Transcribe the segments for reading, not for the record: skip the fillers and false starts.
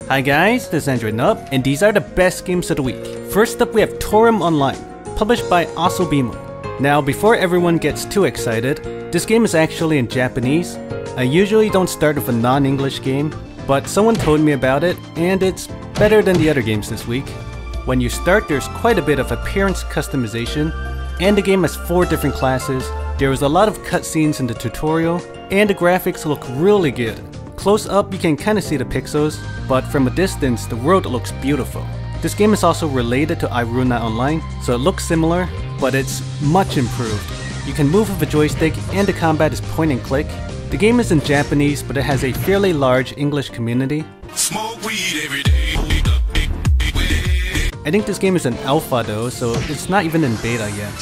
Hi guys, this is Android Nub, and these are the best games of the week. First up we have Toram Online, published by Asobimo. Now before everyone gets too excited, this game is actually in Japanese. I usually don't start with a non-English game, but someone told me about it, and it's better than the other games this week. When you start, there's quite a bit of appearance customization, and the game has 4 different classes. There was a lot of cutscenes in the tutorial, and the graphics look really good. Close up you can kinda see the pixels, but from a distance the world looks beautiful. This game is also related to Iruna Online, so it looks similar, but it's much improved. You can move with a joystick and the combat is point and click. The game is in Japanese, but it has a fairly large English community. Smoke weed every day. I think this game is an alpha though, so it's not even in beta yet.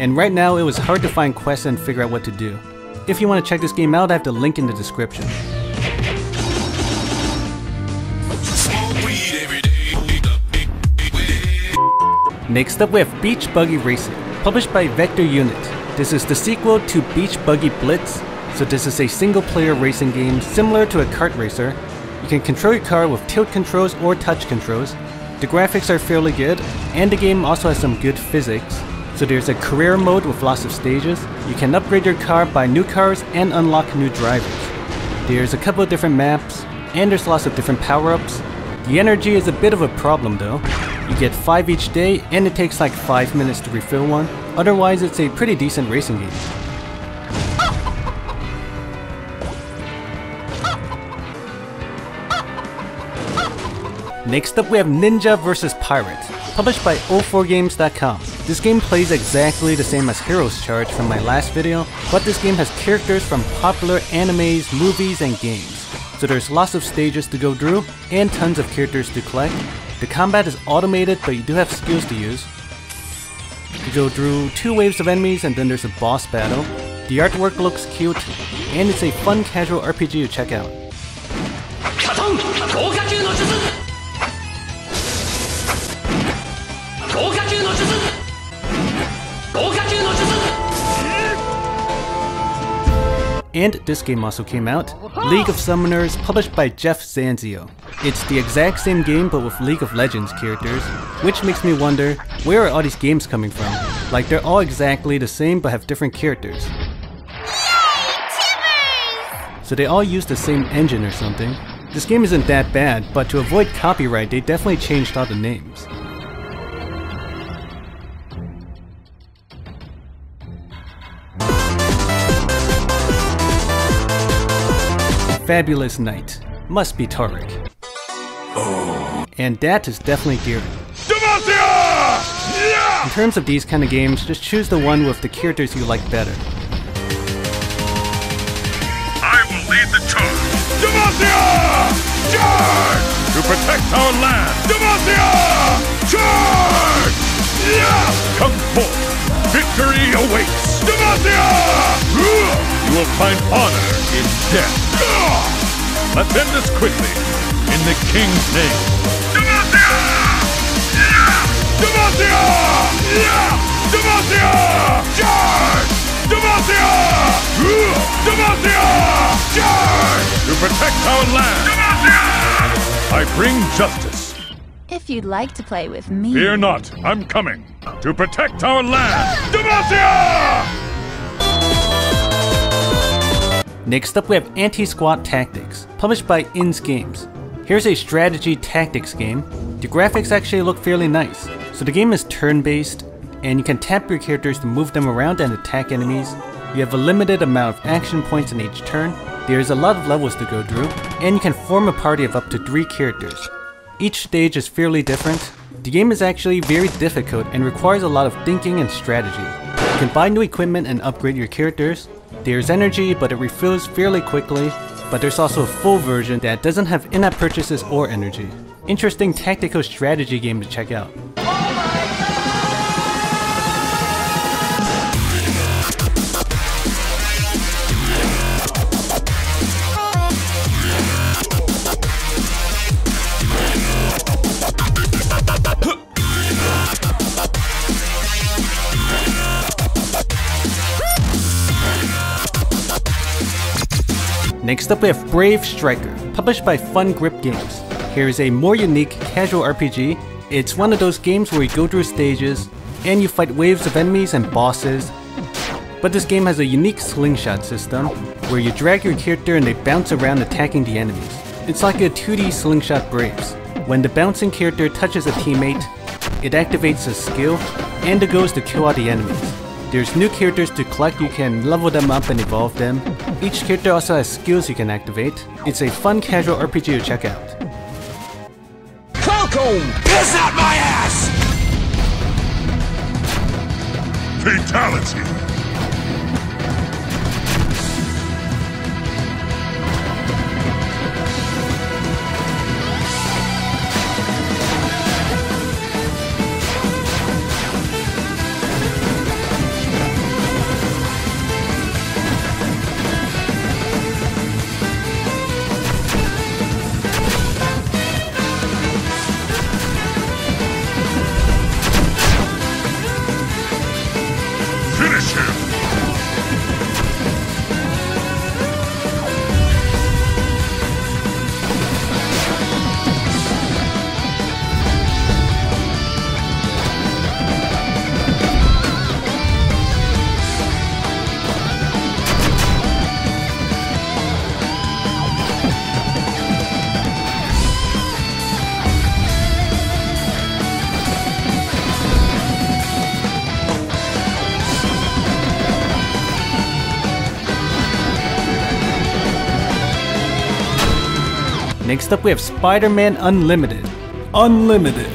And right now it was hard to find quests and figure out what to do. If you want to check this game out, I have the link in the description. Next up we have Beach Buggy Racing, published by Vector Unit. This is the sequel to Beach Buggy Blitz, so this is a single player racing game similar to a kart racer. You can control your car with tilt controls or touch controls. The graphics are fairly good, and the game also has some good physics. So there's a career mode with lots of stages. You can upgrade your car, buy new cars, and unlock new drivers. There's a couple of different maps, and there's lots of different power-ups. The energy is a bit of a problem though. You get 5 each day, and it takes like 5 minutes to refill one. Otherwise, it's a pretty decent racing game. Next up we have Ninja vs Pirate, published by 04games.com. This game plays exactly the same as Heroes Charge from my last video, but this game has characters from popular animes, movies, and games. So there's lots of stages to go through, and tons of characters to collect. The combat is automated, but you do have skills to use. You go through 2 waves of enemies and then there's a boss battle. The artwork looks cute, and it's a fun casual RPG to check out. And this game also came out, League of Summoners, published by Jeff Sanzio. It's the exact same game but with League of Legends characters, which makes me wonder, where are all these games coming from? Like they're all exactly the same but have different characters. So they all use the same engine or something. This game isn't that bad, but to avoid copyright they definitely changed all the names. Fabulous Night. Must be Tarek. Oh. And that is definitely Geary. Yeah! In terms of these kind of games, just choose the one with the characters you like better. I will lead the charge. Demacia! Charge! To protect our land. Demacia! Charge! Yeah! Come forth. Victory awaits. Demacia! You will find honor in death. Let's end this quickly, in the King's name. Demacia! Yeah! Demacia! Yeah! Demacia! Charge! Demacia! Demacia! Charge! To protect our land. Demacia! I bring justice. If you'd like to play with me... Fear not, I'm coming. To protect our land. Demacia! Next up we have AntiSquad Tactics, published by InsGames. Here's a strategy tactics game. The graphics actually look fairly nice. So the game is turn-based, and you can tap your characters to move them around and attack enemies. You have a limited amount of action points in each turn. There's a lot of levels to go through, and you can form a party of up to 3 characters. Each stage is fairly different. The game is actually very difficult and requires a lot of thinking and strategy. You can buy new equipment and upgrade your characters. There's energy, but it refills fairly quickly, but there's also a full version that doesn't have in-app purchases or energy. Interesting tactical strategy game to check out. Next up we have Brave Striker, published by Fun Grip Games. Here is a more unique casual RPG. It's one of those games where you go through stages and you fight waves of enemies and bosses. But this game has a unique slingshot system where you drag your character and they bounce around attacking the enemies. It's like a 2D slingshot Braves. When the bouncing character touches a teammate, it activates a skill and the goal is to kill all the enemies. There's new characters to collect, you can level them up and evolve them. Each character also has skills you can activate. It's a fun casual RPG to check out. Falcon! Piss out my ass! Fatality! Finish him! Next up we have Spider-Man Unlimited. Unlimited!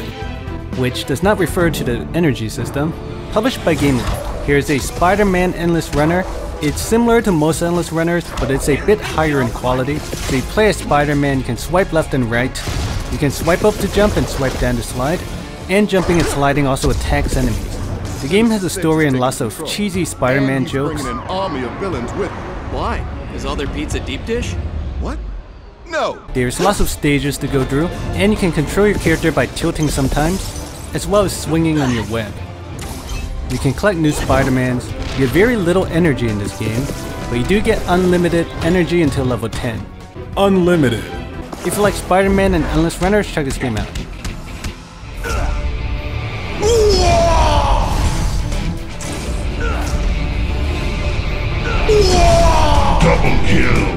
Which does not refer to the energy system. Published by Gameloft. Here's a Spider-Man Endless Runner. It's similar to most Endless Runners, but it's a bit higher in quality. So you play as Spider-Man, you can swipe left and right. You can swipe up to jump and swipe down to slide. And jumping and sliding also attacks enemies. The game has a story and lots of cheesy Spider-Man jokes. An army of villains with. Why? Is all their pizza deep dish? What? No! There's lots of stages to go through, and you can control your character by tilting sometimes, as well as swinging on your web. You can collect new Spider-Mans. You have very little energy in this game, but you do get unlimited energy until level 10. Unlimited! If you like Spider-Man and Endless Runners, check this game out. Double kill!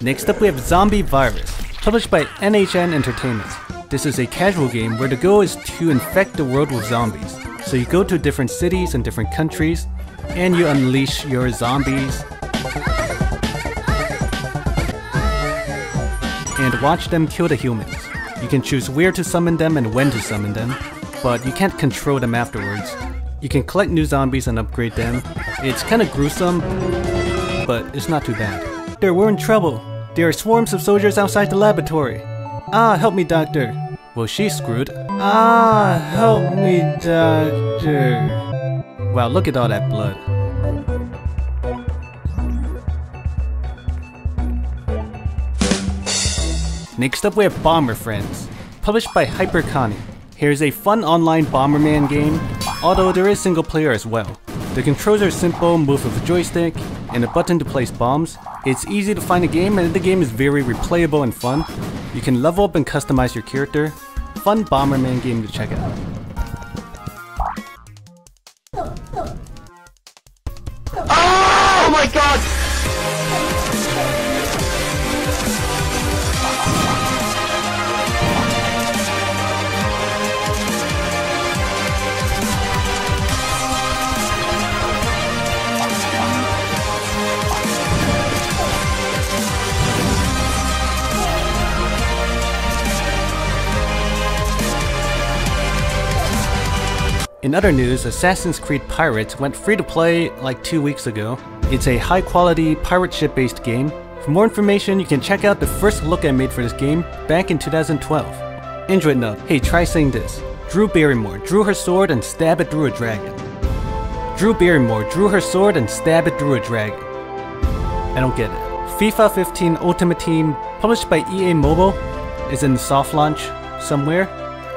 Next up we have Zombie Virus, published by NHN Entertainment. This is a casual game where the goal is to infect the world with zombies. So you go to different cities and different countries, and you unleash your zombies and watch them kill the humans. You can choose where to summon them and when to summon them, but you can't control them afterwards. You can collect new zombies and upgrade them. It's kinda gruesome, but it's not too bad. We're in trouble. There are swarms of soldiers outside the laboratory. Ah, help me, doctor. Well, she's screwed. Ah, help me, doctor. Wow, look at all that blood. Next up we have Bomber Friends, published by Hyperkani. Here's a fun online Bomberman game, although there is single player as well. The controls are simple, move with a joystick, and a button to place bombs. It's easy to find a game, and the game is very replayable and fun. You can level up and customize your character. Fun Bomberman game to check out. Oh my god! In other news, Assassin's Creed Pirates went free to play like 2 weeks ago. It's a high quality pirate ship based game. For more information, you can check out the first look I made for this game back in 2012. Android note, hey, try saying this. Drew Barrymore drew her sword and stabbed it through a dragon. Drew Barrymore drew her sword and stabbed it through a dragon. I don't get it. FIFA 15 Ultimate Team, published by EA Mobile, is in the soft launch somewhere.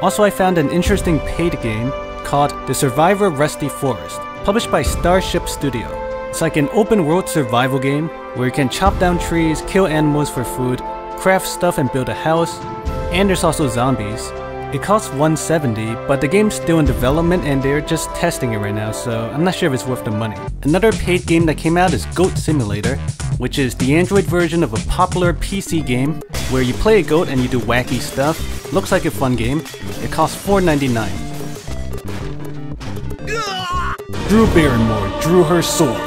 Also, I found an interesting paid game called The Survivor Rusty Forest, published by Starship Studio. It's like an open world survival game where you can chop down trees, kill animals for food, craft stuff and build a house, and there's also zombies. It costs $170, but the game's still in development and they're just testing it right now, so I'm not sure if it's worth the money. Another paid game that came out is Goat Simulator, which is the Android version of a popular PC game where you play a goat and you do wacky stuff. Looks like a fun game. It costs $4.99. Drew Barrymore drew her sword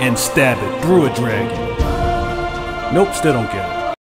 and stabbed it through a dragon. Nope, still don't get it.